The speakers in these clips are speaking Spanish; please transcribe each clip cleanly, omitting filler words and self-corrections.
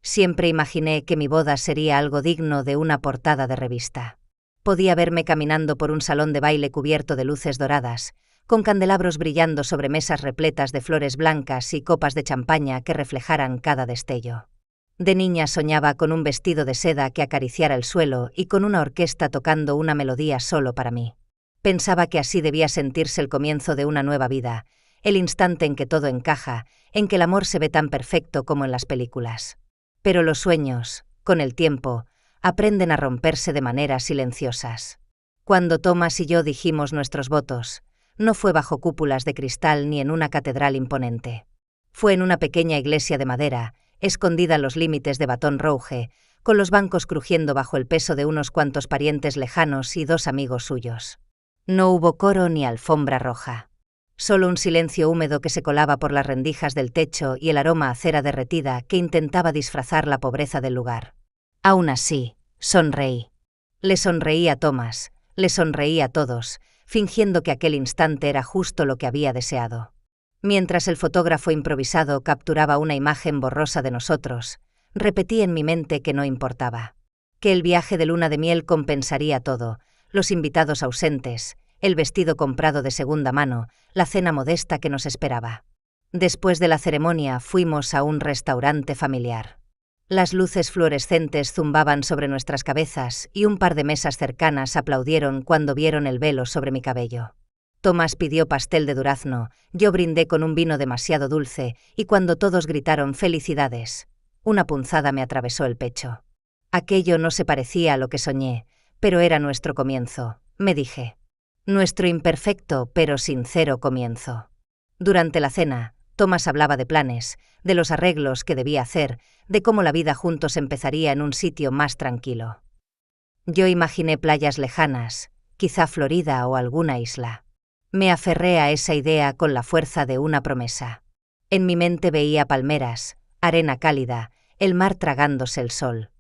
Siempre imaginé que mi boda sería algo digno de una portada de revista. Podía verme caminando por un salón de baile cubierto de luces doradas, con candelabros brillando sobre mesas repletas de flores blancas y copas de champaña que reflejaran cada destello. De niña soñaba con un vestido de seda que acariciara el suelo y con una orquesta tocando una melodía solo para mí. Pensaba que así debía sentirse el comienzo de una nueva vida, el instante en que todo encaja, en que el amor se ve tan perfecto como en las películas. Pero los sueños, con el tiempo, aprenden a romperse de maneras silenciosas. Cuando Thomas y yo dijimos nuestros votos, no fue bajo cúpulas de cristal ni en una catedral imponente. Fue en una pequeña iglesia de madera, escondida en los límites de Baton Rouge, con los bancos crujiendo bajo el peso de unos cuantos parientes lejanos y 2 amigos suyos. No hubo coro ni alfombra roja. Solo un silencio húmedo que se colaba por las rendijas del techo y el aroma a cera derretida que intentaba disfrazar la pobreza del lugar. Aún así, sonreí. Le sonreí a Thomas, le sonreí a todos, fingiendo que aquel instante era justo lo que había deseado. Mientras el fotógrafo improvisado capturaba una imagen borrosa de nosotros, repetí en mi mente que no importaba. Que el viaje de luna de miel compensaría todo, los invitados ausentes, el vestido comprado de segunda mano, la cena modesta que nos esperaba. Después de la ceremonia fuimos a un restaurante familiar. Las luces fluorescentes zumbaban sobre nuestras cabezas y un par de mesas cercanas aplaudieron cuando vieron el velo sobre mi cabello. Thomas pidió pastel de durazno, yo brindé con un vino demasiado dulce y cuando todos gritaron «¡Felicidades!», una punzada me atravesó el pecho. Aquello no se parecía a lo que soñé, pero era nuestro comienzo, me dije. Nuestro imperfecto pero sincero comienzo. Durante la cena, Thomas hablaba de planes, de los arreglos que debía hacer, de cómo la vida juntos empezaría en un sitio más tranquilo. Yo imaginé playas lejanas, quizá Florida o alguna isla. Me aferré a esa idea con la fuerza de una promesa. En mi mente veía palmeras, arena cálida, el mar tragándose el sol.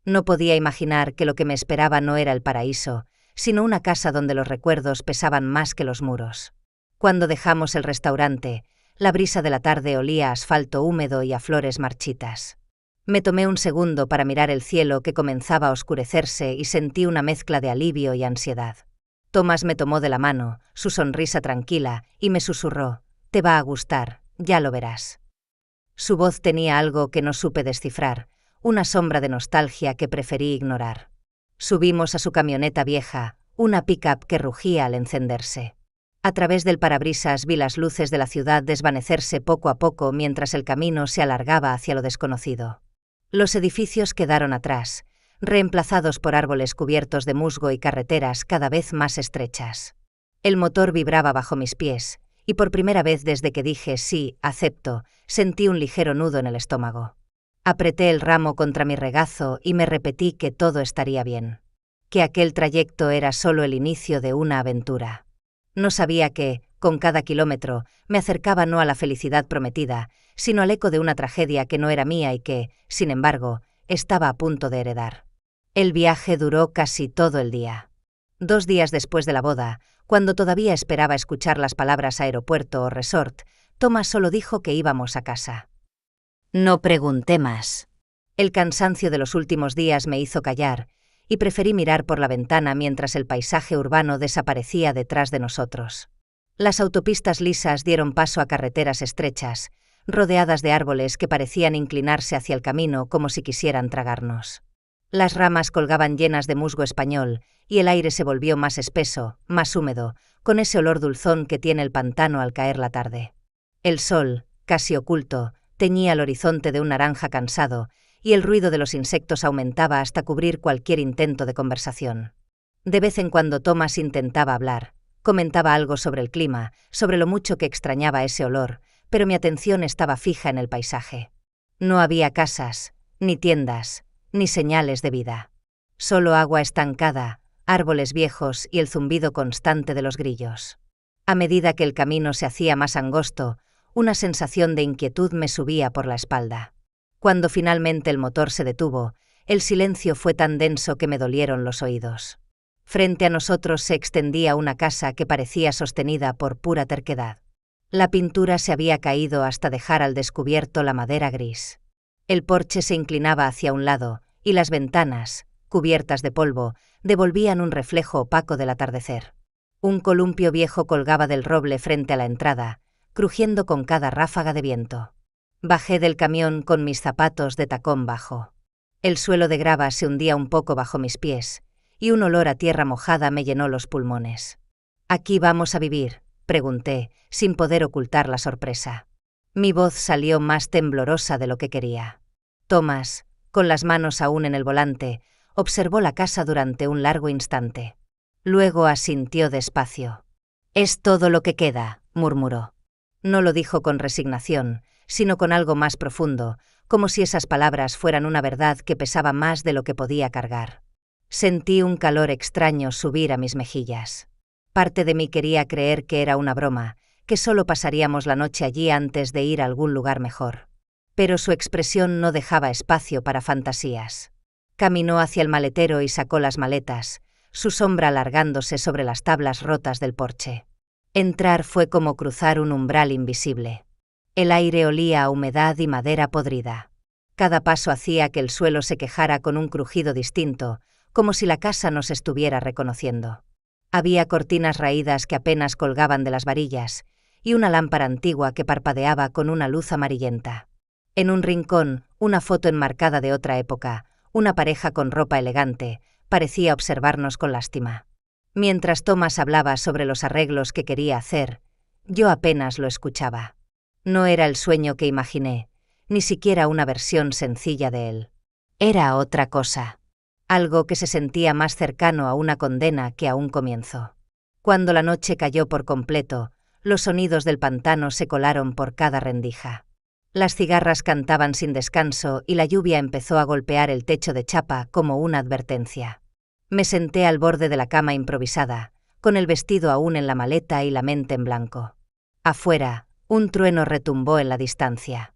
No podía imaginar que lo que me esperaba no era el paraíso, sino una casa donde los recuerdos pesaban más que los muros. Cuando dejamos el restaurante, la brisa de la tarde olía a asfalto húmedo y a flores marchitas. Me tomé un segundo para mirar el cielo que comenzaba a oscurecerse y sentí una mezcla de alivio y ansiedad. Thomas me tomó de la mano, su sonrisa tranquila, y me susurró, «Te va a gustar, ya lo verás». Su voz tenía algo que no supe descifrar, una sombra de nostalgia que preferí ignorar. Subimos a su camioneta vieja, una pick-up que rugía al encenderse. A través del parabrisas vi las luces de la ciudad desvanecerse poco a poco mientras el camino se alargaba hacia lo desconocido. Los edificios quedaron atrás, reemplazados por árboles cubiertos de musgo y carreteras cada vez más estrechas. El motor vibraba bajo mis pies, y por primera vez desde que dije «sí, acepto», sentí un ligero nudo en el estómago. Apreté el ramo contra mi regazo y me repetí que todo estaría bien. Que aquel trayecto era solo el inicio de una aventura. No sabía que, con cada kilómetro, me acercaba no a la felicidad prometida, sino al eco de una tragedia que no era mía y que, sin embargo, estaba a punto de heredar. El viaje duró casi todo el día. 2 días después de la boda, cuando todavía esperaba escuchar las palabras aeropuerto o resort, Thomas solo dijo que íbamos a casa. No pregunté más. El cansancio de los últimos días me hizo callar, y preferí mirar por la ventana mientras el paisaje urbano desaparecía detrás de nosotros. Las autopistas lisas dieron paso a carreteras estrechas, rodeadas de árboles que parecían inclinarse hacia el camino como si quisieran tragarnos. Las ramas colgaban llenas de musgo español, y el aire se volvió más espeso, más húmedo, con ese olor dulzón que tiene el pantano al caer la tarde. El sol, casi oculto, teñía el horizonte de un naranja cansado, y el ruido de los insectos aumentaba hasta cubrir cualquier intento de conversación. De vez en cuando Thomas intentaba hablar, comentaba algo sobre el clima, sobre lo mucho que extrañaba ese olor, pero mi atención estaba fija en el paisaje. No había casas, ni tiendas, ni señales de vida. Solo agua estancada, árboles viejos y el zumbido constante de los grillos. A medida que el camino se hacía más angosto, una sensación de inquietud me subía por la espalda. Cuando finalmente el motor se detuvo, el silencio fue tan denso que me dolieron los oídos. Frente a nosotros se extendía una casa que parecía sostenida por pura terquedad. La pintura se había caído hasta dejar al descubierto la madera gris. El porche se inclinaba hacia un lado, y las ventanas, cubiertas de polvo, devolvían un reflejo opaco del atardecer. Un columpio viejo colgaba del roble frente a la entrada, crujiendo con cada ráfaga de viento. Bajé del camión con mis zapatos de tacón bajo. El suelo de grava se hundía un poco bajo mis pies, y un olor a tierra mojada me llenó los pulmones. «¿Aquí vamos a vivir?», pregunté, sin poder ocultar la sorpresa. Mi voz salió más temblorosa de lo que quería. Thomas, con las manos aún en el volante, observó la casa durante un largo instante. Luego asintió despacio. «Es todo lo que queda», murmuró. No lo dijo con resignación, sino con algo más profundo, como si esas palabras fueran una verdad que pesaba más de lo que podía cargar. Sentí un calor extraño subir a mis mejillas. Parte de mí quería creer que era una broma, que solo pasaríamos la noche allí antes de ir a algún lugar mejor. Pero su expresión no dejaba espacio para fantasías. Caminó hacia el maletero y sacó las maletas, su sombra alargándose sobre las tablas rotas del porche. Entrar fue como cruzar un umbral invisible. El aire olía a humedad y madera podrida. Cada paso hacía que el suelo se quejara con un crujido distinto, como si la casa nos estuviera reconociendo. Había cortinas raídas que apenas colgaban de las varillas, y una lámpara antigua que parpadeaba con una luz amarillenta. En un rincón, una foto enmarcada de otra época, una pareja con ropa elegante, parecía observarnos con lástima. Mientras Thomas hablaba sobre los arreglos que quería hacer, yo apenas lo escuchaba. No era el sueño que imaginé, ni siquiera una versión sencilla de él. Era otra cosa. Algo que se sentía más cercano a una condena que a un comienzo. Cuando la noche cayó por completo, los sonidos del pantano se colaron por cada rendija. Las cigarras cantaban sin descanso y la lluvia empezó a golpear el techo de chapa como una advertencia. Me senté al borde de la cama improvisada, con el vestido aún en la maleta y la mente en blanco. Afuera, un trueno retumbó en la distancia.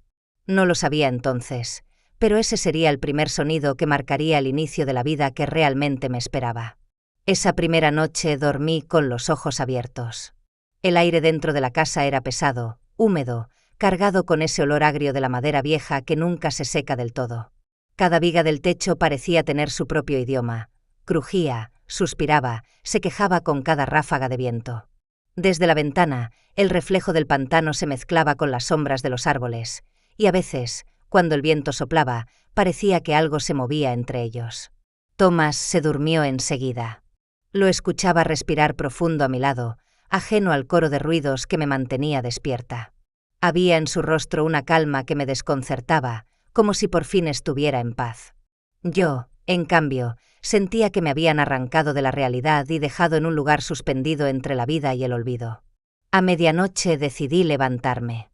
No lo sabía entonces, pero ese sería el primer sonido que marcaría el inicio de la vida que realmente me esperaba. Esa primera noche dormí con los ojos abiertos. El aire dentro de la casa era pesado, húmedo, cargado con ese olor agrio de la madera vieja que nunca se seca del todo. Cada viga del techo parecía tener su propio idioma. Crujía, suspiraba, se quejaba con cada ráfaga de viento. Desde la ventana, el reflejo del pantano se mezclaba con las sombras de los árboles, y a veces, cuando el viento soplaba, parecía que algo se movía entre ellos. Thomas se durmió enseguida. Lo escuchaba respirar profundo a mi lado, ajeno al coro de ruidos que me mantenía despierta. Había en su rostro una calma que me desconcertaba, como si por fin estuviera en paz. Yo, en cambio, sentía que me habían arrancado de la realidad y dejado en un lugar suspendido entre la vida y el olvido. A medianoche decidí levantarme.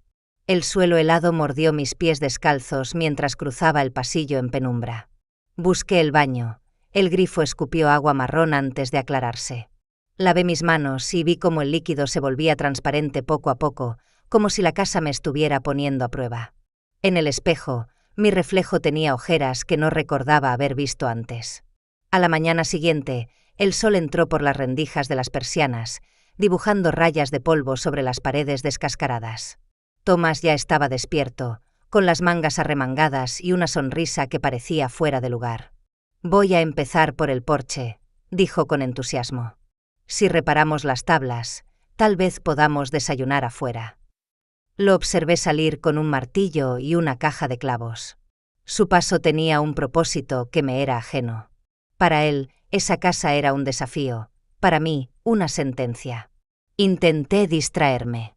El suelo helado mordió mis pies descalzos mientras cruzaba el pasillo en penumbra. Busqué el baño. El grifo escupió agua marrón antes de aclararse. Lavé mis manos y vi cómo el líquido se volvía transparente poco a poco, como si la casa me estuviera poniendo a prueba. En el espejo, mi reflejo tenía ojeras que no recordaba haber visto antes. A la mañana siguiente, el sol entró por las rendijas de las persianas, dibujando rayas de polvo sobre las paredes descascaradas. Thomas ya estaba despierto, con las mangas arremangadas y una sonrisa que parecía fuera de lugar. «Voy a empezar por el porche», dijo con entusiasmo. «Si reparamos las tablas, tal vez podamos desayunar afuera». Lo observé salir con un martillo y una caja de clavos. Su paso tenía un propósito que me era ajeno. Para él, esa casa era un desafío, para mí, una sentencia. Intenté distraerme.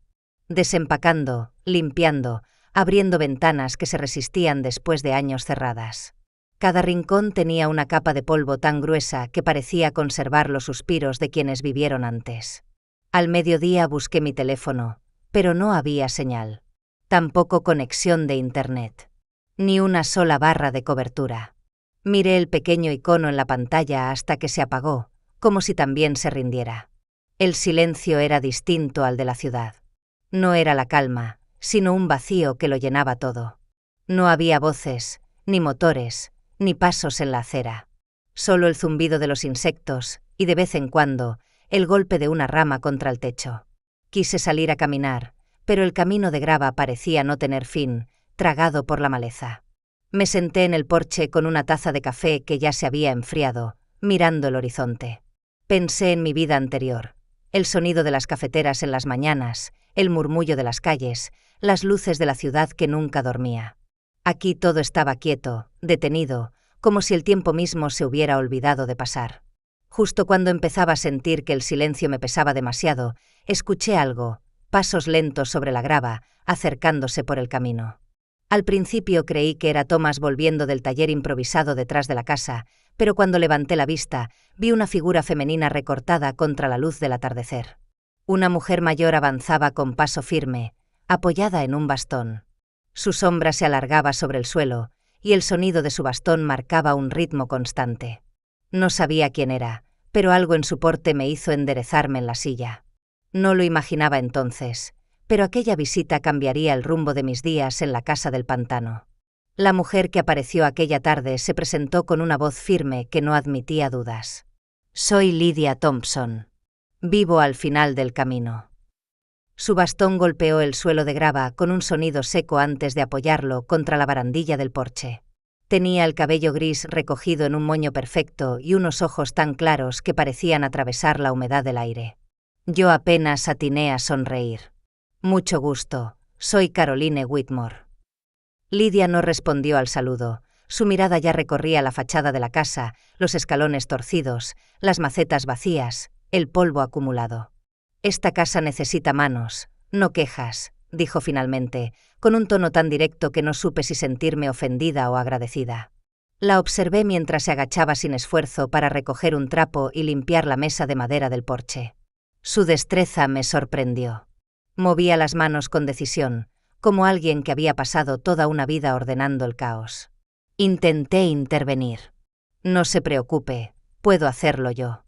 Desempacando, limpiando, abriendo ventanas que se resistían después de años cerradas. Cada rincón tenía una capa de polvo tan gruesa que parecía conservar los suspiros de quienes vivieron antes. Al mediodía busqué mi teléfono, pero no había señal. Tampoco conexión de internet. Ni una sola barra de cobertura. Miré el pequeño icono en la pantalla hasta que se apagó, como si también se rindiera. El silencio era distinto al de la ciudad. No era la calma, sino un vacío que lo llenaba todo. No había voces, ni motores, ni pasos en la acera. Solo el zumbido de los insectos y, de vez en cuando, el golpe de una rama contra el techo. Quise salir a caminar, pero el camino de grava parecía no tener fin, tragado por la maleza. Me senté en el porche con una taza de café que ya se había enfriado, mirando el horizonte. Pensé en mi vida anterior. El sonido de las cafeteras en las mañanas, el murmullo de las calles, las luces de la ciudad que nunca dormía. Aquí todo estaba quieto, detenido, como si el tiempo mismo se hubiera olvidado de pasar. Justo cuando empezaba a sentir que el silencio me pesaba demasiado, escuché algo, pasos lentos sobre la grava, acercándose por el camino. Al principio creí que era Thomas volviendo del taller improvisado detrás de la casa, pero cuando levanté la vista, vi una figura femenina recortada contra la luz del atardecer. Una mujer mayor avanzaba con paso firme, apoyada en un bastón. Su sombra se alargaba sobre el suelo, y el sonido de su bastón marcaba un ritmo constante. No sabía quién era, pero algo en su porte me hizo enderezarme en la silla. No lo imaginaba entonces, pero aquella visita cambiaría el rumbo de mis días en la casa del pantano. La mujer que apareció aquella tarde se presentó con una voz firme que no admitía dudas. «Soy Lydia Thompson. Vivo al final del camino». Su bastón golpeó el suelo de grava con un sonido seco antes de apoyarlo contra la barandilla del porche. Tenía el cabello gris recogido en un moño perfecto y unos ojos tan claros que parecían atravesar la humedad del aire. Yo apenas atiné a sonreír. «Mucho gusto, soy Caroline Whitmore». Lydia no respondió al saludo. Su mirada ya recorría la fachada de la casa, los escalones torcidos, las macetas vacías, el polvo acumulado. «Esta casa necesita manos, no quejas», dijo finalmente, con un tono tan directo que no supe si sentirme ofendida o agradecida. La observé mientras se agachaba sin esfuerzo para recoger un trapo y limpiar la mesa de madera del porche. Su destreza me sorprendió. Movía las manos con decisión, como alguien que había pasado toda una vida ordenando el caos. Intenté intervenir. «No se preocupe, puedo hacerlo yo».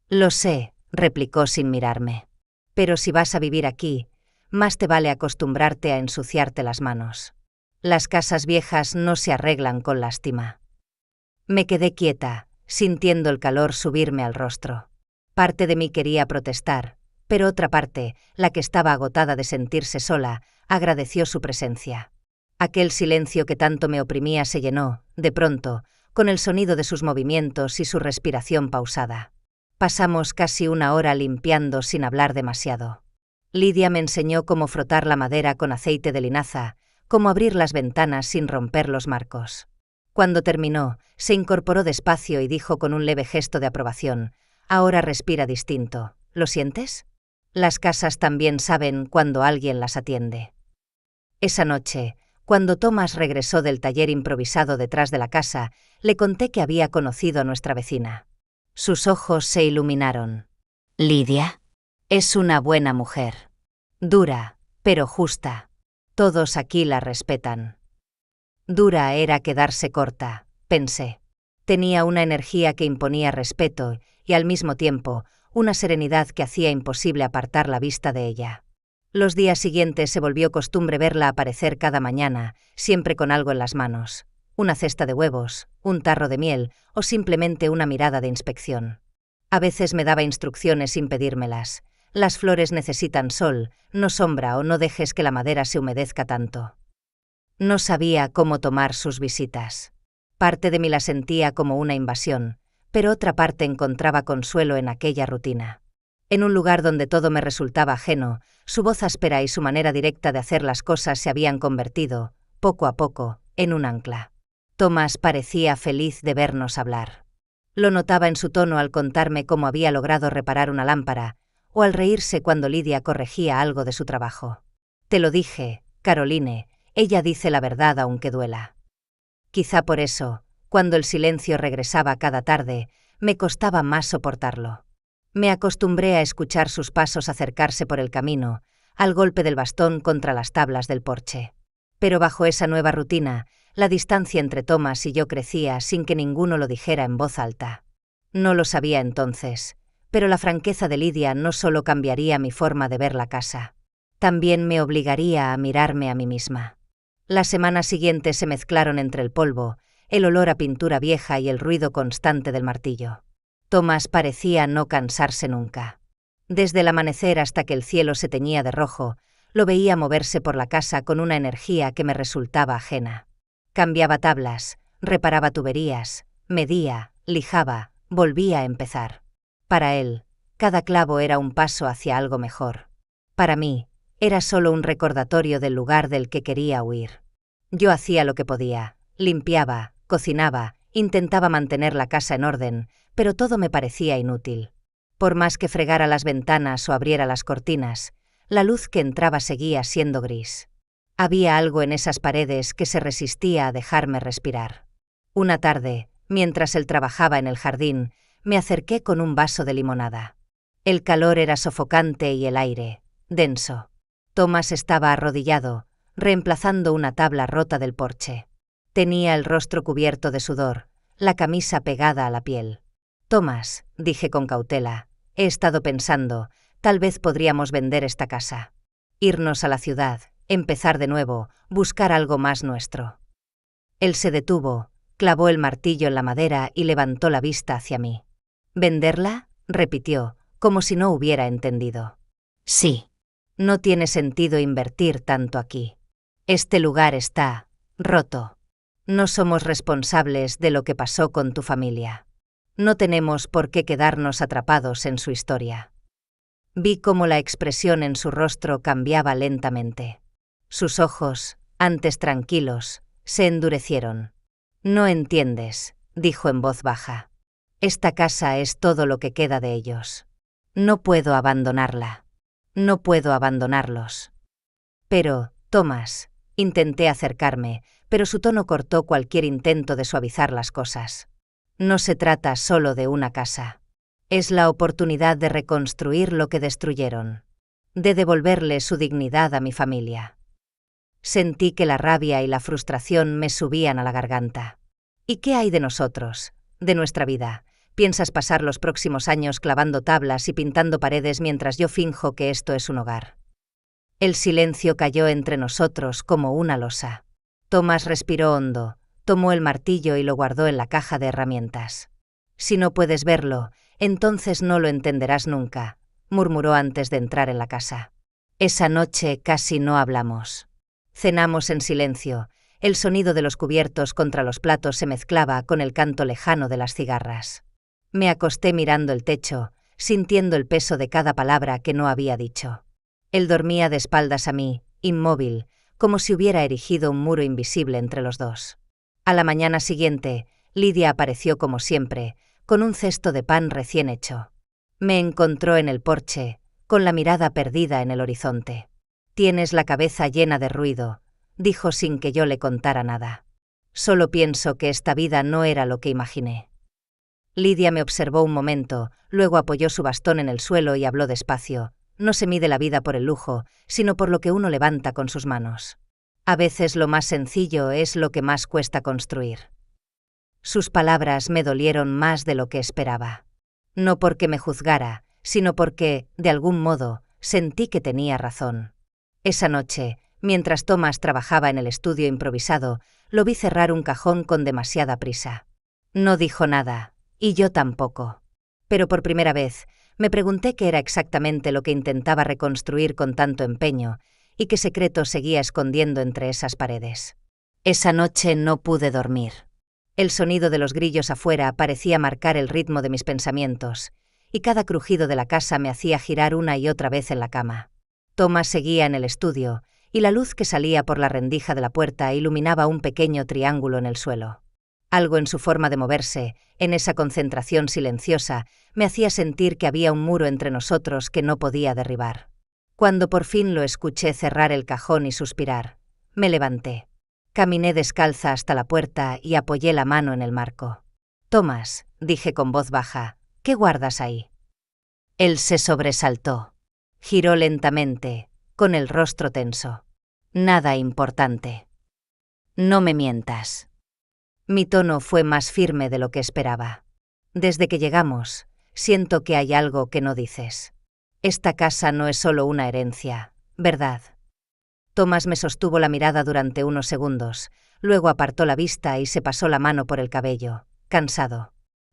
«Lo sé», replicó sin mirarme. «Pero si vas a vivir aquí, más te vale acostumbrarte a ensuciarte las manos. Las casas viejas no se arreglan con lástima». Me quedé quieta, sintiendo el calor subirme al rostro. Parte de mí quería protestar, pero otra parte, la que estaba agotada de sentirse sola, agradeció su presencia. Aquel silencio que tanto me oprimía se llenó, de pronto, con el sonido de sus movimientos y su respiración pausada. Pasamos casi una hora limpiando sin hablar demasiado. Lydia me enseñó cómo frotar la madera con aceite de linaza, cómo abrir las ventanas sin romper los marcos. Cuando terminó, se incorporó despacio y dijo con un leve gesto de aprobación: «Ahora respira distinto. ¿Lo sientes? Las casas también saben cuando alguien las atiende». Esa noche, cuando Thomas regresó del taller improvisado detrás de la casa, le conté que había conocido a nuestra vecina. Sus ojos se iluminaron. «Lydia es una buena mujer. Dura, pero justa. Todos aquí la respetan». Dura era quedarse corta, pensé. Tenía una energía que imponía respeto y, al mismo tiempo, una serenidad que hacía imposible apartar la vista de ella. Los días siguientes se volvió costumbre verla aparecer cada mañana, siempre con algo en las manos. Una cesta de huevos, un tarro de miel o simplemente una mirada de inspección. A veces me daba instrucciones sin pedírmelas. «Las flores necesitan sol, no sombra, o no dejes que la madera se humedezca tanto». No sabía cómo tomar sus visitas. Parte de mí la sentía como una invasión, pero otra parte encontraba consuelo en aquella rutina. En un lugar donde todo me resultaba ajeno, su voz áspera y su manera directa de hacer las cosas se habían convertido, poco a poco, en un ancla. Thomas parecía feliz de vernos hablar. Lo notaba en su tono al contarme cómo había logrado reparar una lámpara, o al reírse cuando Lydia corregía algo de su trabajo. «Te lo dije, Caroline, ella dice la verdad aunque duela». Quizá por eso, cuando el silencio regresaba cada tarde, me costaba más soportarlo. Me acostumbré a escuchar sus pasos acercarse por el camino, al golpe del bastón contra las tablas del porche. Pero bajo esa nueva rutina, la distancia entre Thomas y yo crecía sin que ninguno lo dijera en voz alta. No lo sabía entonces, pero la franqueza de Lydia no solo cambiaría mi forma de ver la casa, también me obligaría a mirarme a mí misma. Las semanas siguientes se mezclaron entre el polvo, el olor a pintura vieja y el ruido constante del martillo. Thomas parecía no cansarse nunca. Desde el amanecer hasta que el cielo se teñía de rojo, lo veía moverse por la casa con una energía que me resultaba ajena. Cambiaba tablas, reparaba tuberías, medía, lijaba, volvía a empezar. Para él, cada clavo era un paso hacia algo mejor. Para mí, era solo un recordatorio del lugar del que quería huir. Yo hacía lo que podía, limpiaba, cocinaba, intentaba mantener la casa en orden, pero todo me parecía inútil. Por más que fregara las ventanas o abriera las cortinas, la luz que entraba seguía siendo gris. Había algo en esas paredes que se resistía a dejarme respirar. Una tarde, mientras él trabajaba en el jardín, me acerqué con un vaso de limonada. El calor era sofocante y el aire, denso. Thomas estaba arrodillado, reemplazando una tabla rota del porche. Tenía el rostro cubierto de sudor, la camisa pegada a la piel. «Thomas», dije con cautela, «he estado pensando, tal vez podríamos vender esta casa. Irnos a la ciudad, empezar de nuevo, buscar algo más nuestro». Él se detuvo, clavó el martillo en la madera y levantó la vista hacia mí. «¿Venderla?», repitió, como si no hubiera entendido. «Sí. No tiene sentido invertir tanto aquí. Este lugar está roto. No somos responsables de lo que pasó con tu familia. No tenemos por qué quedarnos atrapados en su historia». Vi cómo la expresión en su rostro cambiaba lentamente. Sus ojos, antes tranquilos, se endurecieron. «No entiendes», dijo en voz baja. «Esta casa es todo lo que queda de ellos. No puedo abandonarla. No puedo abandonarlos». «Pero, Thomas», intenté acercarme, pero su tono cortó cualquier intento de suavizar las cosas. «No se trata solo de una casa. Es la oportunidad de reconstruir lo que destruyeron. De devolverle su dignidad a mi familia». Sentí que la rabia y la frustración me subían a la garganta. «¿Y qué hay de nosotros? De nuestra vida? ¿Piensas pasar los próximos años clavando tablas y pintando paredes mientras yo finjo que esto es un hogar?» El silencio cayó entre nosotros como una losa. Thomas respiró hondo, tomó el martillo y lo guardó en la caja de herramientas. «Si no puedes verlo, entonces no lo entenderás nunca», murmuró antes de entrar en la casa. Esa noche casi no hablamos. Cenamos en silencio. El sonido de los cubiertos contra los platos se mezclaba con el canto lejano de las cigarras. Me acosté mirando el techo, sintiendo el peso de cada palabra que no había dicho. Él dormía de espaldas a mí, inmóvil, como si hubiera erigido un muro invisible entre los dos. A la mañana siguiente, Lidia apareció como siempre, con un cesto de pan recién hecho. Me encontró en el porche, con la mirada perdida en el horizonte. «Tienes la cabeza llena de ruido», dijo sin que yo le contara nada. «Solo pienso que esta vida no era lo que imaginé». Lidia me observó un momento, luego apoyó su bastón en el suelo y habló despacio. «No se mide la vida por el lujo, sino por lo que uno levanta con sus manos. A veces lo más sencillo es lo que más cuesta construir». Sus palabras me dolieron más de lo que esperaba. No porque me juzgara, sino porque, de algún modo, sentí que tenía razón. Esa noche, mientras Thomas trabajaba en el estudio improvisado, lo vi cerrar un cajón con demasiada prisa. No dijo nada, y yo tampoco. Pero por primera vez, me pregunté qué era exactamente lo que intentaba reconstruir con tanto empeño, y qué secreto seguía escondiendo entre esas paredes. Esa noche no pude dormir. El sonido de los grillos afuera parecía marcar el ritmo de mis pensamientos, y cada crujido de la casa me hacía girar una y otra vez en la cama. Thomas seguía en el estudio, y la luz que salía por la rendija de la puerta iluminaba un pequeño triángulo en el suelo. Algo en su forma de moverse, en esa concentración silenciosa, me hacía sentir que había un muro entre nosotros que no podía derribar. Cuando por fin lo escuché cerrar el cajón y suspirar, me levanté. Caminé descalza hasta la puerta y apoyé la mano en el marco. «Thomas», dije con voz baja, «¿qué guardas ahí?». Él se sobresaltó. Giró lentamente, con el rostro tenso. «Nada importante». «No me mientas». Mi tono fue más firme de lo que esperaba. «Desde que llegamos, siento que hay algo que no dices. Esta casa no es solo una herencia, ¿verdad?». Thomas me sostuvo la mirada durante unos segundos, luego apartó la vista y se pasó la mano por el cabello, cansado.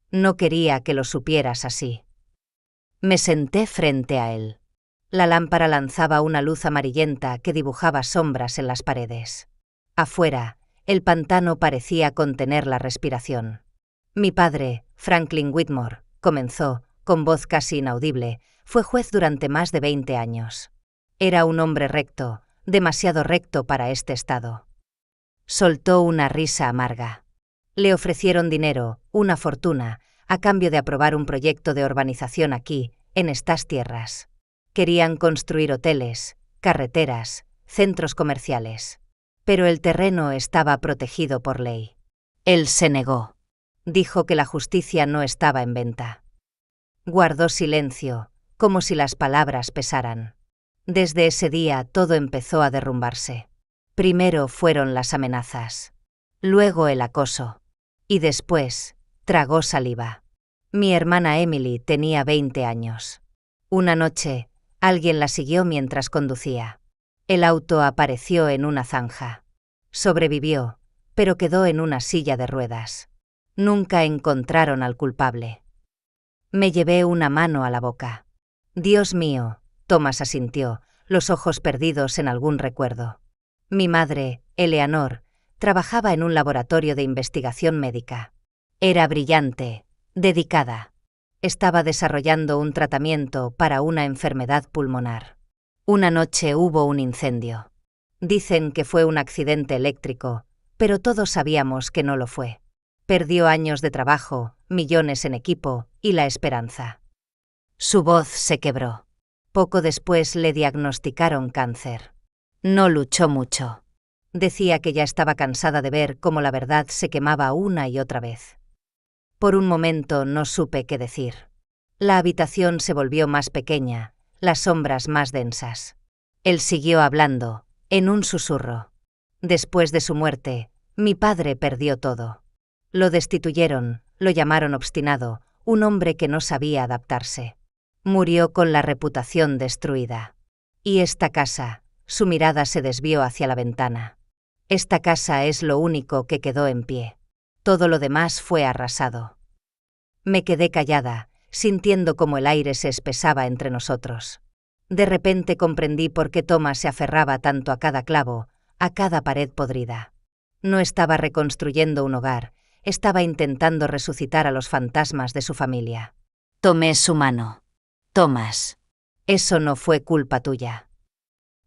«No quería que lo supieras así». Me senté frente a él. La lámpara lanzaba una luz amarillenta que dibujaba sombras en las paredes. Afuera, El pantano parecía contener la respiración. Mi padre, Franklin Whitmore, comenzó, con voz casi inaudible, fue juez durante más de 20 años. Era un hombre recto, demasiado recto para este estado. Soltó una risa amarga. Le ofrecieron dinero, una fortuna, a cambio de aprobar un proyecto de urbanización aquí, en estas tierras. Querían construir hoteles, carreteras, centros comerciales. Pero el terreno estaba protegido por ley. Él se negó. Dijo que la justicia no estaba en venta. Guardó silencio, como si las palabras pesaran. Desde ese día todo empezó a derrumbarse. Primero fueron las amenazas. Luego el acoso. Y después, tragó saliva. Mi hermana Emily tenía 20 años. Una noche, alguien la siguió mientras conducía. El auto apareció en una zanja. Sobrevivió, pero quedó en una silla de ruedas. Nunca encontraron al culpable. Me llevé una mano a la boca. Dios mío, Thomas asintió, los ojos perdidos en algún recuerdo. Mi madre, Eleanor, trabajaba en un laboratorio de investigación médica. Era brillante, dedicada. Estaba desarrollando un tratamiento para una enfermedad pulmonar. Una noche hubo un incendio. Dicen que fue un accidente eléctrico, pero todos sabíamos que no lo fue. Perdió años de trabajo, millones en equipo y la esperanza. Su voz se quebró. Poco después le diagnosticaron cáncer. No luchó mucho. Decía que ya estaba cansada de ver cómo la verdad se quemaba una y otra vez. Por un momento no supe qué decir. La habitación se volvió más pequeña, las sombras más densas. Él siguió hablando, en un susurro. Después de su muerte, mi padre perdió todo. Lo destituyeron, lo llamaron obstinado, un hombre que no sabía adaptarse. Murió con la reputación destruida. Y esta casa, su mirada se desvió hacia la ventana. Esta casa es lo único que quedó en pie. Todo lo demás fue arrasado. Me quedé callada, sintiendo cómo el aire se espesaba entre nosotros. De repente comprendí por qué Thomas se aferraba tanto a cada clavo, a cada pared podrida. No estaba reconstruyendo un hogar, estaba intentando resucitar a los fantasmas de su familia. Tomé su mano. Thomas, eso no fue culpa tuya.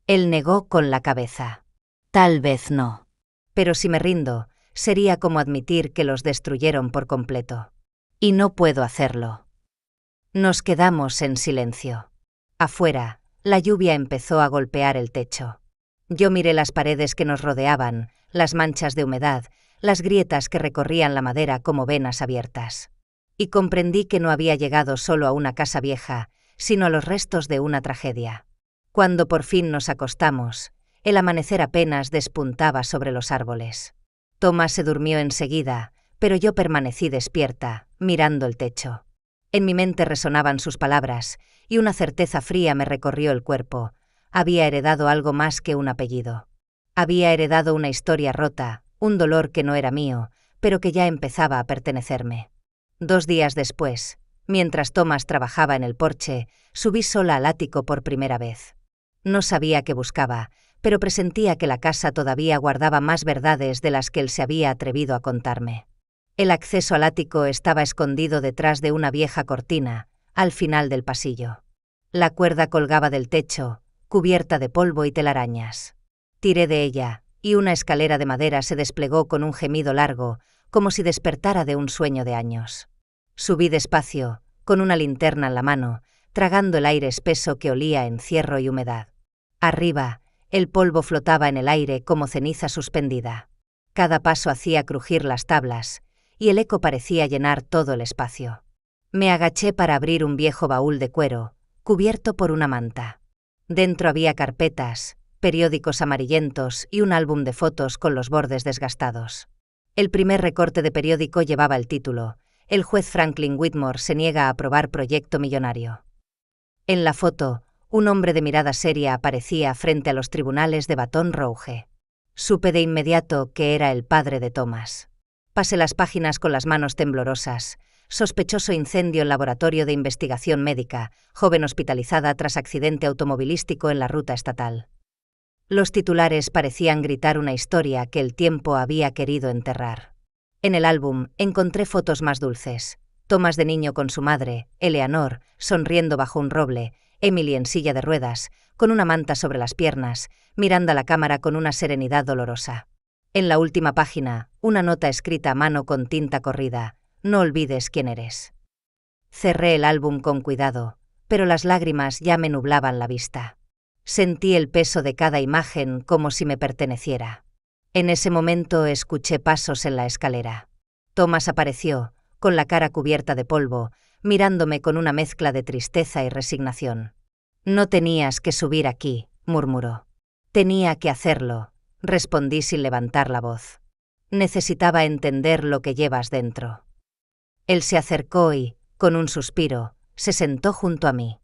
Él negó con la cabeza. Tal vez no. Pero si me rindo, sería como admitir que los destruyeron por completo. Y no puedo hacerlo. Nos quedamos en silencio. Afuera, la lluvia empezó a golpear el techo. Yo miré las paredes que nos rodeaban, las manchas de humedad, las grietas que recorrían la madera como venas abiertas. Y comprendí que no había llegado solo a una casa vieja, sino a los restos de una tragedia. Cuando por fin nos acostamos, el amanecer apenas despuntaba sobre los árboles. Thomas se durmió enseguida, pero yo permanecí despierta, mirando el techo. En mi mente resonaban sus palabras, y una certeza fría me recorrió el cuerpo. Había heredado algo más que un apellido. Había heredado una historia rota, un dolor que no era mío, pero que ya empezaba a pertenecerme. 2 días después, mientras Thomas trabajaba en el porche, subí sola al ático por primera vez. No sabía qué buscaba, pero presentía que la casa todavía guardaba más verdades de las que él se había atrevido a contarme. El acceso al ático estaba escondido detrás de una vieja cortina, al final del pasillo. La cuerda colgaba del techo, cubierta de polvo y telarañas. Tiré de ella, y una escalera de madera se desplegó con un gemido largo, como si despertara de un sueño de años. Subí despacio, con una linterna en la mano, tragando el aire espeso que olía a encierro y humedad. Arriba, el polvo flotaba en el aire como ceniza suspendida. Cada paso hacía crujir las tablas, y el eco parecía llenar todo el espacio. Me agaché para abrir un viejo baúl de cuero, cubierto por una manta. Dentro había carpetas, periódicos amarillentos y un álbum de fotos con los bordes desgastados. El primer recorte de periódico llevaba el título: El juez Franklin Whitmore se niega a aprobar proyecto millonario. En la foto, un hombre de mirada seria aparecía frente a los tribunales de Baton Rouge. Supe de inmediato que era el padre de Thomas. Pasé las páginas con las manos temblorosas. Sospechoso incendio en laboratorio de investigación médica, joven hospitalizada tras accidente automovilístico en la ruta estatal. Los titulares parecían gritar una historia que el tiempo había querido enterrar. En el álbum encontré fotos más dulces. Tomas de niño con su madre, Eleanor, sonriendo bajo un roble, Emily en silla de ruedas, con una manta sobre las piernas, mirando a la cámara con una serenidad dolorosa. En la última página, una nota escrita a mano con tinta corrida: no olvides quién eres. Cerré el álbum con cuidado, pero las lágrimas ya me nublaban la vista. Sentí el peso de cada imagen como si me perteneciera. En ese momento escuché pasos en la escalera. Thomas apareció, con la cara cubierta de polvo, mirándome con una mezcla de tristeza y resignación. «No tenías que subir aquí», murmuró. «Tenía que hacerlo», respondí sin levantar la voz. «Necesitaba entender lo que llevas dentro». Él se acercó y, con un suspiro, se sentó junto a mí.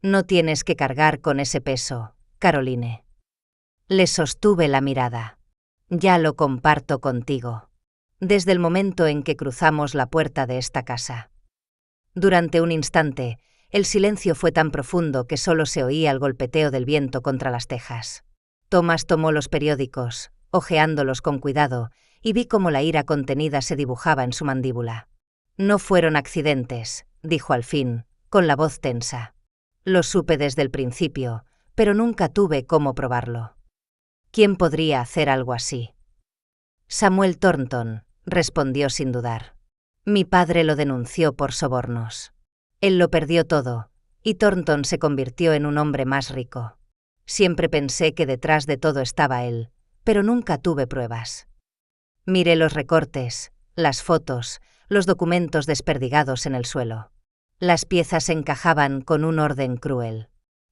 «No tienes que cargar con ese peso, Caroline». Le sostuve la mirada. «Ya lo comparto contigo. Desde el momento en que cruzamos la puerta de esta casa». Durante un instante, el silencio fue tan profundo que solo se oía el golpeteo del viento contra las tejas. Thomas tomó los periódicos, hojeándolos con cuidado, y vi cómo la ira contenida se dibujaba en su mandíbula. «No fueron accidentes», dijo al fin, con la voz tensa. «Lo supe desde el principio, pero nunca tuve cómo probarlo». «¿Quién podría hacer algo así?» «Samuel Thornton», respondió sin dudar. «Mi padre lo denunció por sobornos. Él lo perdió todo, y Thornton se convirtió en un hombre más rico. Siempre pensé que detrás de todo estaba él, pero nunca tuve pruebas». Miré los recortes, las fotos, los documentos desperdigados en el suelo. Las piezas encajaban con un orden cruel.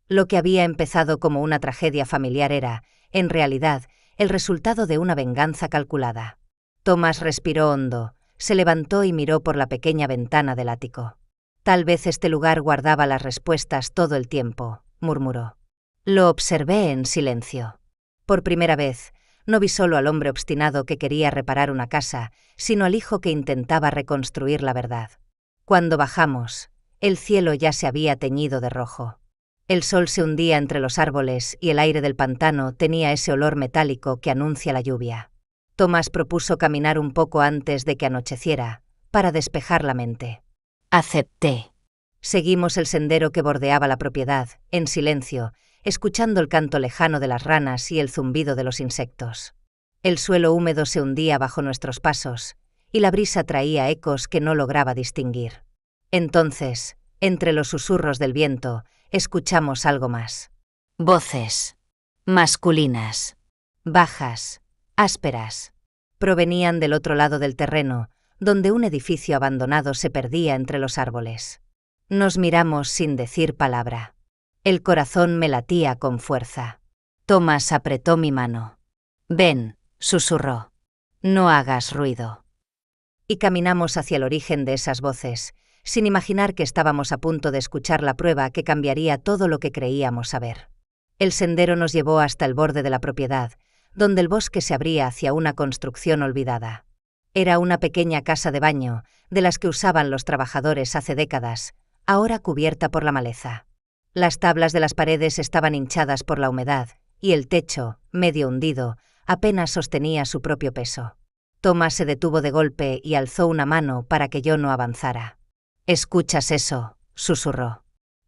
Lo que había empezado como una tragedia familiar era, en realidad, el resultado de una venganza calculada. Thomas respiró hondo, se levantó y miró por la pequeña ventana del ático. «Tal vez este lugar guardaba las respuestas todo el tiempo», murmuró. Lo observé en silencio. Por primera vez, no vi solo al hombre obstinado que quería reparar una casa, sino al hijo que intentaba reconstruir la verdad. Cuando bajamos, el cielo ya se había teñido de rojo. El sol se hundía entre los árboles y el aire del pantano tenía ese olor metálico que anuncia la lluvia. Thomas propuso caminar un poco antes de que anocheciera, para despejar la mente. Acepté. Seguimos el sendero que bordeaba la propiedad, en silencio, escuchando el canto lejano de las ranas y el zumbido de los insectos. El suelo húmedo se hundía bajo nuestros pasos, y la brisa traía ecos que no lograba distinguir. Entonces, entre los susurros del viento, escuchamos algo más. Voces. Masculinas. Bajas. Ásperas. Provenían del otro lado del terreno, donde un edificio abandonado se perdía entre los árboles. Nos miramos sin decir palabra. El corazón me latía con fuerza. Thomas apretó mi mano. «Ven», susurró. «No hagas ruido». Y caminamos hacia el origen de esas voces, sin imaginar que estábamos a punto de escuchar la prueba que cambiaría todo lo que creíamos saber. El sendero nos llevó hasta el borde de la propiedad, donde el bosque se abría hacia una construcción olvidada. Era una pequeña casa de baño, de las que usaban los trabajadores hace décadas, ahora cubierta por la maleza. Las tablas de las paredes estaban hinchadas por la humedad, y el techo, medio hundido, apenas sostenía su propio peso. Thomas se detuvo de golpe y alzó una mano para que yo no avanzara. «¿Escuchas eso?», susurró.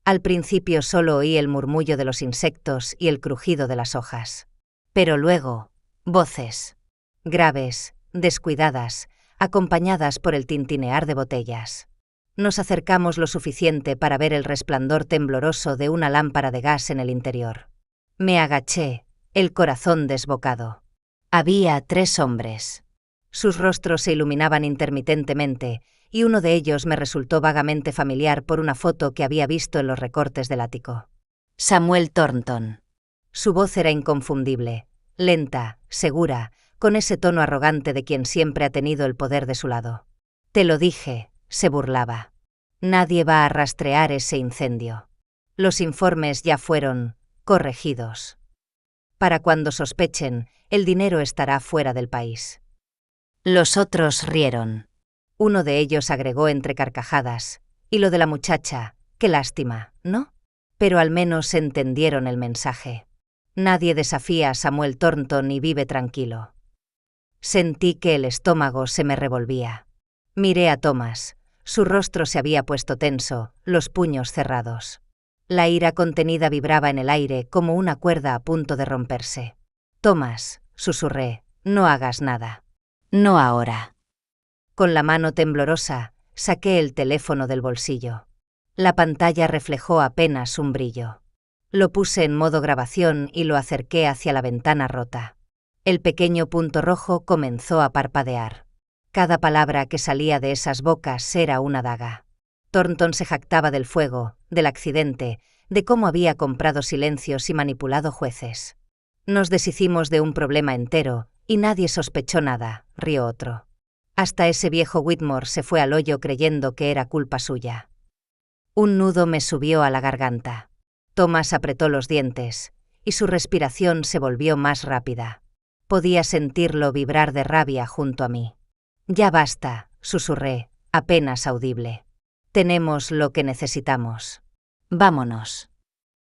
Al principio solo oí el murmullo de los insectos y el crujido de las hojas. Pero luego, voces. Graves, descuidadas, acompañadas por el tintinear de botellas. Nos acercamos lo suficiente para ver el resplandor tembloroso de una lámpara de gas en el interior. Me agaché, el corazón desbocado. Había 3 hombres. Sus rostros se iluminaban intermitentemente, y uno de ellos me resultó vagamente familiar por una foto que había visto en los recortes del ático. Samuel Thornton. Su voz era inconfundible, lenta, segura, con ese tono arrogante de quien siempre ha tenido el poder de su lado. «Te lo dije», se burlaba. «Nadie va a rastrear ese incendio. Los informes ya fueron corregidos. Para cuando sospechen, el dinero estará fuera del país». Los otros rieron. Uno de ellos agregó entre carcajadas: «Y lo de la muchacha, qué lástima, ¿no?». Pero al menos entendieron el mensaje. Nadie desafía a Samuel Thornton y vive tranquilo. Sentí que el estómago se me revolvía. Miré a Thomas. Su rostro se había puesto tenso, los puños cerrados. La ira contenida vibraba en el aire como una cuerda a punto de romperse. «Thomas», susurré, «no hagas nada». «No ahora». Con la mano temblorosa, saqué el teléfono del bolsillo. La pantalla reflejó apenas un brillo. Lo puse en modo grabación y lo acerqué hacia la ventana rota. El pequeño punto rojo comenzó a parpadear. Cada palabra que salía de esas bocas era una daga. Thornton se jactaba del fuego, del accidente, de cómo había comprado silencios y manipulado jueces. Nos deshicimos de un problema entero, y nadie sospechó nada, rió otro. Hasta ese viejo Whitmore se fue al hoyo creyendo que era culpa suya. Un nudo me subió a la garganta. Thomas apretó los dientes, y su respiración se volvió más rápida. Podía sentirlo vibrar de rabia junto a mí. «Ya basta», susurré, apenas audible. «Tenemos lo que necesitamos. Vámonos».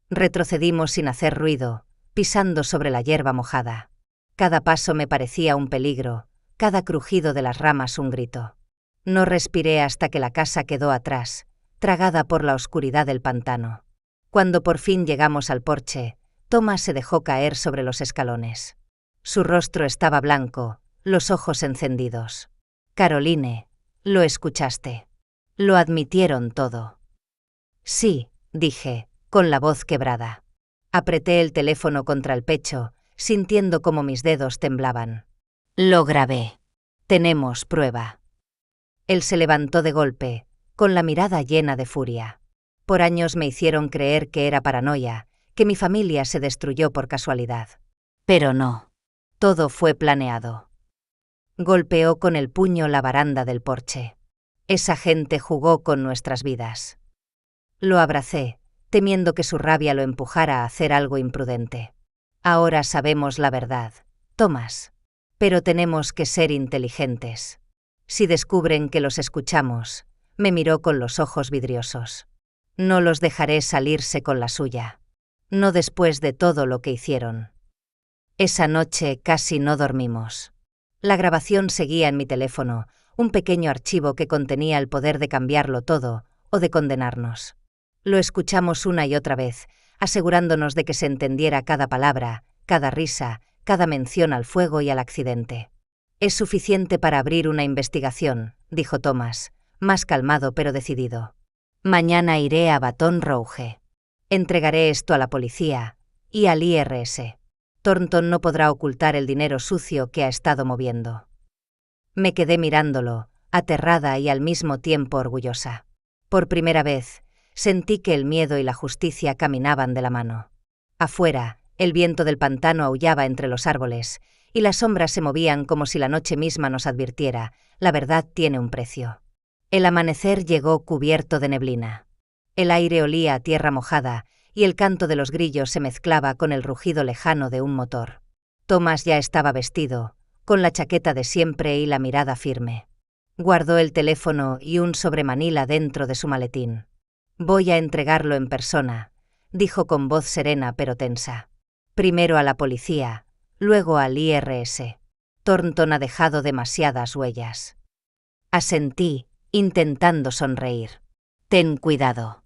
Retrocedimos sin hacer ruido, pisando sobre la hierba mojada. Cada paso me parecía un peligro, cada crujido de las ramas un grito. No respiré hasta que la casa quedó atrás, tragada por la oscuridad del pantano. Cuando por fin llegamos al porche, Thomas se dejó caer sobre los escalones. Su rostro estaba blanco, los ojos encendidos. «Caroline, lo escuchaste. Lo admitieron todo». «Sí», dije, con la voz quebrada. Apreté el teléfono contra el pecho, sintiendo cómo mis dedos temblaban. «Lo grabé. Tenemos prueba». Él se levantó de golpe, con la mirada llena de furia. Por años me hicieron creer que era paranoia, que mi familia se destruyó por casualidad. Pero no. Todo fue planeado. Golpeó con el puño la baranda del porche. Esa gente jugó con nuestras vidas. Lo abracé, temiendo que su rabia lo empujara a hacer algo imprudente. «Ahora sabemos la verdad, Thomas. Pero tenemos que ser inteligentes. Si descubren que los escuchamos», me miró con los ojos vidriosos. «No los dejaré salirse con la suya. No después de todo lo que hicieron». Esa noche casi no dormimos. La grabación seguía en mi teléfono, un pequeño archivo que contenía el poder de cambiarlo todo, o de condenarnos. Lo escuchamos una y otra vez, asegurándonos de que se entendiera cada palabra, cada risa, cada mención al fuego y al accidente. «Es suficiente para abrir una investigación», dijo Thomas, más calmado pero decidido. «Mañana iré a Baton Rouge. Entregaré esto a la policía y al IRS. Thornton no podrá ocultar el dinero sucio que ha estado moviendo». Me quedé mirándolo, aterrada y al mismo tiempo orgullosa. Por primera vez, sentí que el miedo y la justicia caminaban de la mano. Afuera, el viento del pantano aullaba entre los árboles, y las sombras se movían como si la noche misma nos advirtiera: la verdad tiene un precio. El amanecer llegó cubierto de neblina. El aire olía a tierra mojada, y el canto de los grillos se mezclaba con el rugido lejano de un motor. Thomas ya estaba vestido, con la chaqueta de siempre y la mirada firme. Guardó el teléfono y un sobremanila dentro de su maletín. «Voy a entregarlo en persona», dijo con voz serena pero tensa. «Primero a la policía, luego al IRS. Thornton ha dejado demasiadas huellas». Asentí, intentando sonreír. «Ten cuidado».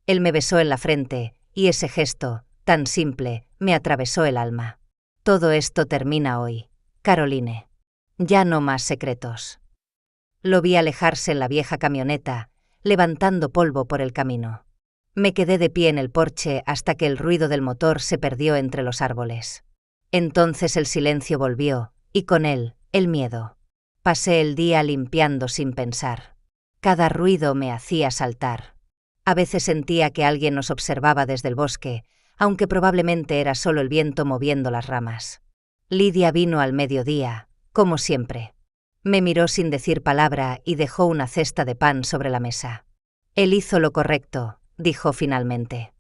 Él me besó en la frente, y ese gesto, tan simple, me atravesó el alma. «Todo esto termina hoy, Caroline. Ya no más secretos». Lo vi alejarse en la vieja camioneta, levantando polvo por el camino. Me quedé de pie en el porche hasta que el ruido del motor se perdió entre los árboles. Entonces el silencio volvió, y con él, el miedo. Pasé el día limpiando sin pensar. Cada ruido me hacía saltar. A veces sentía que alguien nos observaba desde el bosque, aunque probablemente era solo el viento moviendo las ramas. Lydia vino al mediodía, como siempre. Me miró sin decir palabra y dejó una cesta de pan sobre la mesa. «Él hizo lo correcto», dijo finalmente.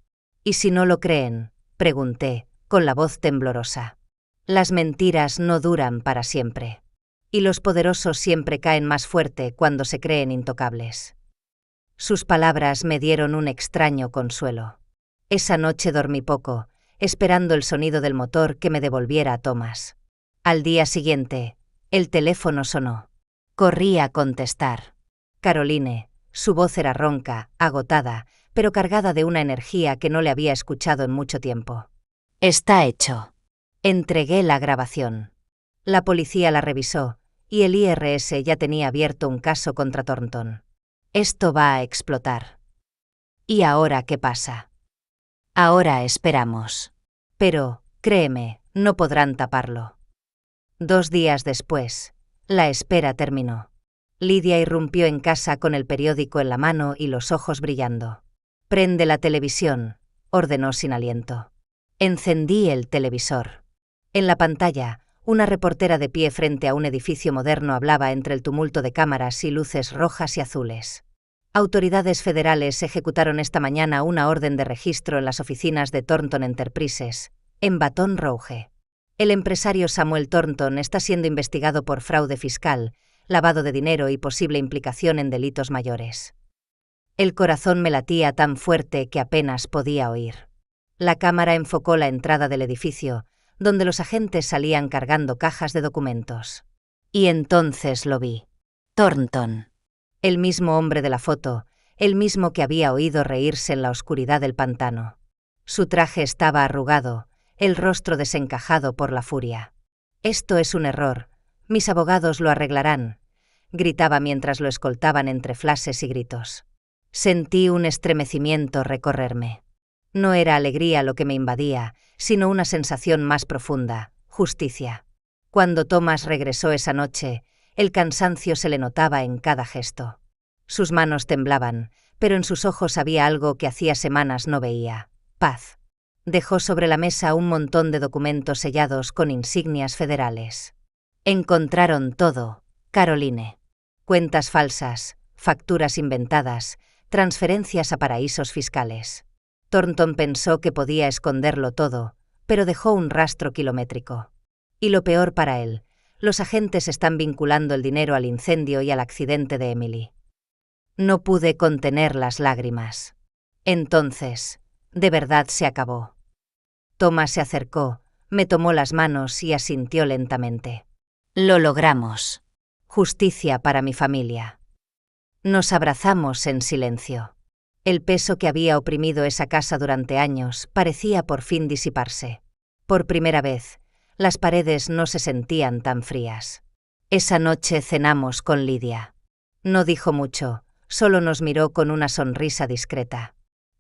«¿Y si no lo creen?», pregunté, con la voz temblorosa. «Las mentiras no duran para siempre. Y los poderosos siempre caen más fuerte cuando se creen intocables». Sus palabras me dieron un extraño consuelo. Esa noche dormí poco, esperando el sonido del motor que me devolviera a Thomas. Al día siguiente, el teléfono sonó. Corrí a contestar. Caroline, su voz era ronca, agotada, pero cargada de una energía que no le había escuchado en mucho tiempo. Está hecho. Entregué la grabación. La policía la revisó, y el IRS ya tenía abierto un caso contra Thornton. Esto va a explotar. ¿Y ahora qué pasa? Ahora esperamos. Pero, créeme, no podrán taparlo. 2 días después, la espera terminó. Lydia irrumpió en casa con el periódico en la mano y los ojos brillando. «Prende la televisión», ordenó sin aliento. Encendí el televisor. En la pantalla, una reportera de pie frente a un edificio moderno hablaba entre el tumulto de cámaras y luces rojas y azules. Autoridades federales ejecutaron esta mañana una orden de registro en las oficinas de Thornton Enterprises, en Baton Rouge. El empresario Samuel Thornton está siendo investigado por fraude fiscal, lavado de dinero y posible implicación en delitos mayores. El corazón me latía tan fuerte que apenas podía oír. La cámara enfocó la entrada del edificio, donde los agentes salían cargando cajas de documentos. Y entonces lo vi. Thornton. El mismo hombre de la foto, el mismo que había oído reírse en la oscuridad del pantano. Su traje estaba arrugado, el rostro desencajado por la furia. «Esto es un error. Mis abogados lo arreglarán», gritaba mientras lo escoltaban entre flashes y gritos. Sentí un estremecimiento recorrerme. No era alegría lo que me invadía, sino una sensación más profunda, justicia. Cuando Thomas regresó esa noche, el cansancio se le notaba en cada gesto. Sus manos temblaban, pero en sus ojos había algo que hacía semanas no veía: paz. Dejó sobre la mesa un montón de documentos sellados con insignias federales. Encontraron todo, Caroline. Cuentas falsas, facturas inventadas, transferencias a paraísos fiscales. Thornton pensó que podía esconderlo todo, pero dejó un rastro kilométrico. Y lo peor para él, los agentes están vinculando el dinero al incendio y al accidente de Emily. No pude contener las lágrimas. Entonces, de verdad se acabó. Thomas se acercó, me tomó las manos y asintió lentamente. Lo logramos. Justicia para mi familia. Nos abrazamos en silencio. El peso que había oprimido esa casa durante años parecía por fin disiparse. Por primera vez, las paredes no se sentían tan frías. Esa noche cenamos con Lydia. No dijo mucho, solo nos miró con una sonrisa discreta.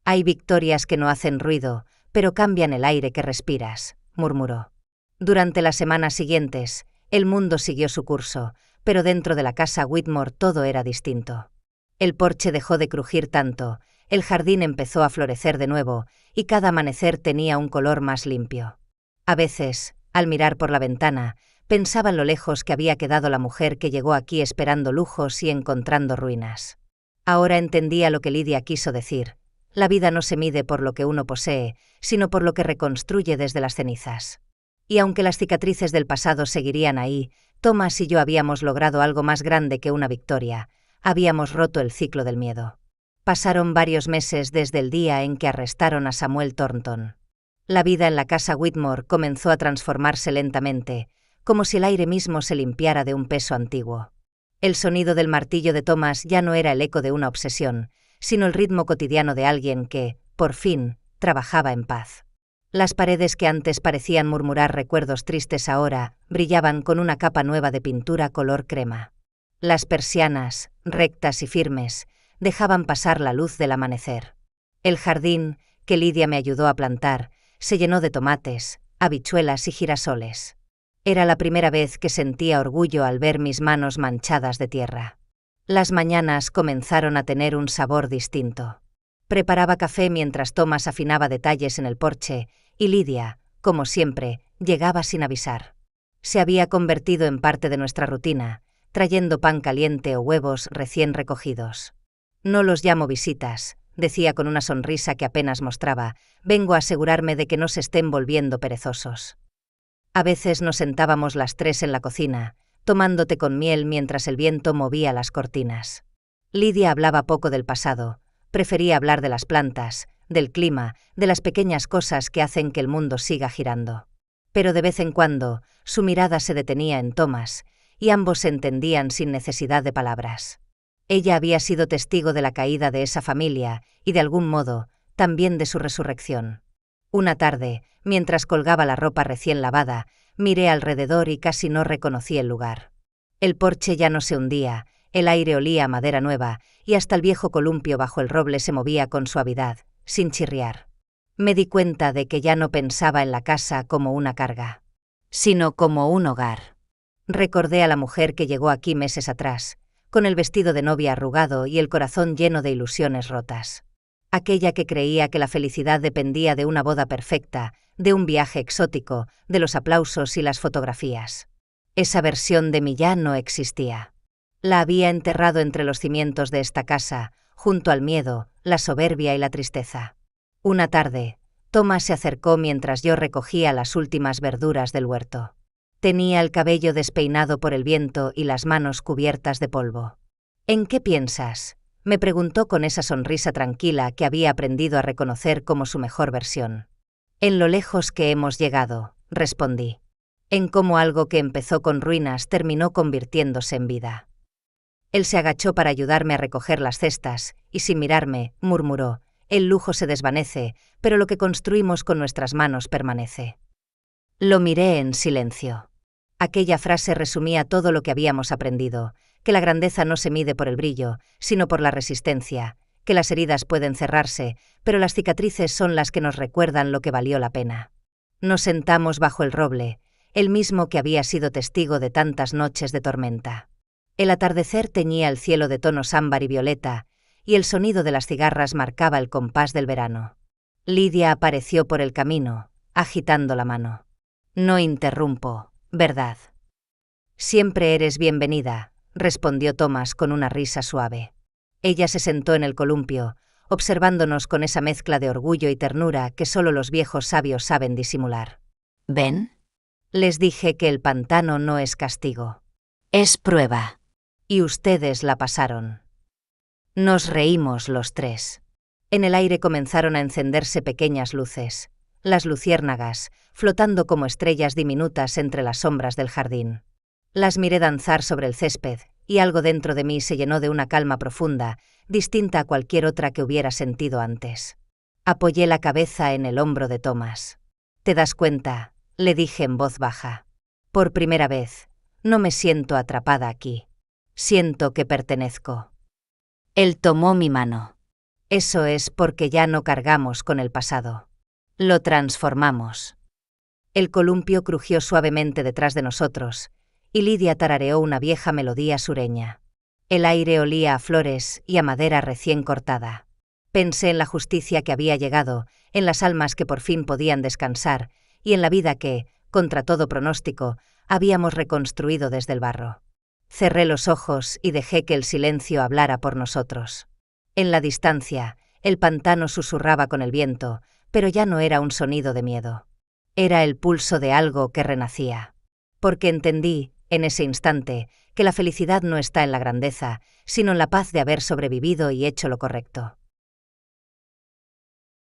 «Hay victorias que no hacen ruido, pero cambian el aire que respiras», murmuró. Durante las semanas siguientes, el mundo siguió su curso, pero dentro de la casa Whitmore todo era distinto. El porche dejó de crujir tanto, el jardín empezó a florecer de nuevo, y cada amanecer tenía un color más limpio. A veces, al mirar por la ventana, pensaba en lo lejos que había quedado la mujer que llegó aquí esperando lujos y encontrando ruinas. Ahora entendía lo que Lydia quiso decir: la vida no se mide por lo que uno posee, sino por lo que reconstruye desde las cenizas. Y aunque las cicatrices del pasado seguirían ahí, Thomas y yo habíamos logrado algo más grande que una victoria: habíamos roto el ciclo del miedo. Pasaron varios meses desde el día en que arrestaron a Samuel Thornton. La vida en la casa Whitmore comenzó a transformarse lentamente, como si el aire mismo se limpiara de un peso antiguo. El sonido del martillo de Thomas ya no era el eco de una obsesión, sino el ritmo cotidiano de alguien que, por fin, trabajaba en paz. Las paredes que antes parecían murmurar recuerdos tristes ahora brillaban con una capa nueva de pintura color crema. Las persianas, rectas y firmes, dejaban pasar la luz del amanecer. El jardín, que Lydia me ayudó a plantar, se llenó de tomates, habichuelas y girasoles. Era la primera vez que sentía orgullo al ver mis manos manchadas de tierra. Las mañanas comenzaron a tener un sabor distinto. Preparaba café mientras Thomas afinaba detalles en el porche, y Lydia, como siempre, llegaba sin avisar. Se había convertido en parte de nuestra rutina, trayendo pan caliente o huevos recién recogidos. «No los llamo visitas», decía con una sonrisa que apenas mostraba, «vengo a asegurarme de que no se estén volviendo perezosos». A veces nos sentábamos las 3 en la cocina, tomando té con miel mientras el viento movía las cortinas. Lydia hablaba poco del pasado, prefería hablar de las plantas, del clima, de las pequeñas cosas que hacen que el mundo siga girando. Pero de vez en cuando, su mirada se detenía en Thomas, y ambos se entendían sin necesidad de palabras. Ella había sido testigo de la caída de esa familia y, de algún modo, también de su resurrección. Una tarde, mientras colgaba la ropa recién lavada, miré alrededor y casi no reconocí el lugar. El porche ya no se hundía, el aire olía a madera nueva, y hasta el viejo columpio bajo el roble se movía con suavidad, sin chirriar. Me di cuenta de que ya no pensaba en la casa como una carga, sino como un hogar. Recordé a la mujer que llegó aquí meses atrás, con el vestido de novia arrugado y el corazón lleno de ilusiones rotas. Aquella que creía que la felicidad dependía de una boda perfecta, de un viaje exótico, de los aplausos y las fotografías. Esa versión de mí ya no existía. La había enterrado entre los cimientos de esta casa, junto al miedo, la soberbia y la tristeza. Una tarde, Thomas se acercó mientras yo recogía las últimas verduras del huerto. Tenía el cabello despeinado por el viento y las manos cubiertas de polvo. ¿En qué piensas?, me preguntó con esa sonrisa tranquila que había aprendido a reconocer como su mejor versión. En lo lejos que hemos llegado, respondí. En cómo algo que empezó con ruinas terminó convirtiéndose en vida. Él se agachó para ayudarme a recoger las cestas, y sin mirarme, murmuró: el lujo se desvanece, pero lo que construimos con nuestras manos permanece. Lo miré en silencio. Aquella frase resumía todo lo que habíamos aprendido, que la grandeza no se mide por el brillo, sino por la resistencia, que las heridas pueden cerrarse, pero las cicatrices son las que nos recuerdan lo que valió la pena. Nos sentamos bajo el roble, el mismo que había sido testigo de tantas noches de tormenta. El atardecer teñía el cielo de tonos ámbar y violeta, y el sonido de las cigarras marcaba el compás del verano. Lidia apareció por el camino, agitando la mano. No interrumpo, ¿verdad? Siempre eres bienvenida, respondió Thomas con una risa suave. Ella se sentó en el columpio, observándonos con esa mezcla de orgullo y ternura que solo los viejos sabios saben disimular. ¿Ven? Les dije que el pantano no es castigo. Es prueba. Y ustedes la pasaron. Nos reímos los tres. En el aire comenzaron a encenderse pequeñas luces, las luciérnagas, flotando como estrellas diminutas entre las sombras del jardín. Las miré danzar sobre el césped, y algo dentro de mí se llenó de una calma profunda, distinta a cualquier otra que hubiera sentido antes. Apoyé la cabeza en el hombro de Thomas. ¿Te das cuenta?, le dije en voz baja. Por primera vez, no me siento atrapada aquí. Siento que pertenezco. Él tomó mi mano. Eso es porque ya no cargamos con el pasado. Lo transformamos. El columpio crujió suavemente detrás de nosotros, y Lidia tarareó una vieja melodía sureña. El aire olía a flores y a madera recién cortada. Pensé en la justicia que había llegado, en las almas que por fin podían descansar, y en la vida que, contra todo pronóstico, habíamos reconstruido desde el barro. Cerré los ojos y dejé que el silencio hablara por nosotros. En la distancia, el pantano susurraba con el viento, pero ya no era un sonido de miedo. Era el pulso de algo que renacía. Porque entendí, en ese instante, que la felicidad no está en la grandeza, sino en la paz de haber sobrevivido y hecho lo correcto.